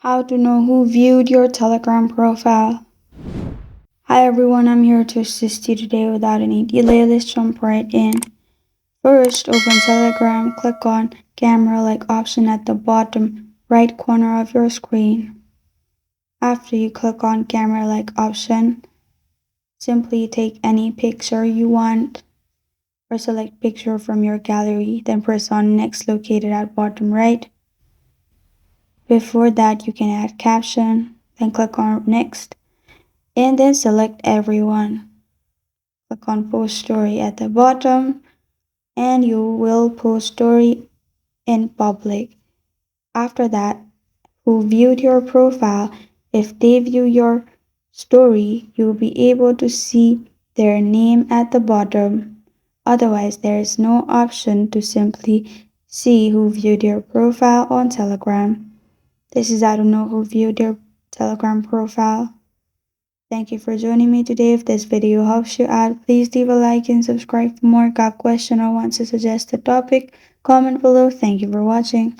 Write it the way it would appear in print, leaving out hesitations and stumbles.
How to know who viewed your Telegram profile. Hi everyone, I'm here to assist you today without any delay. Let's jump right in. First, open Telegram, click on camera like option at the bottom right corner of your screen. After you click on camera like option, simply take any picture you want or select picture from your gallery, then press on next located at bottom right. Before that, you can add caption, then click on next, and then select everyone. Click on post story at the bottom and you will post story in public. After that, who viewed your profile, if they view your story, you'll be able to see their name at the bottom. Otherwise, there is no option to simply see who viewed your profile on Telegram. This is how to know who viewed your Telegram profile. Thank you for joining me today. If this video helps you out, please leave a like and subscribe for more. Got a question or want to suggest a topic? Comment below. Thank you for watching.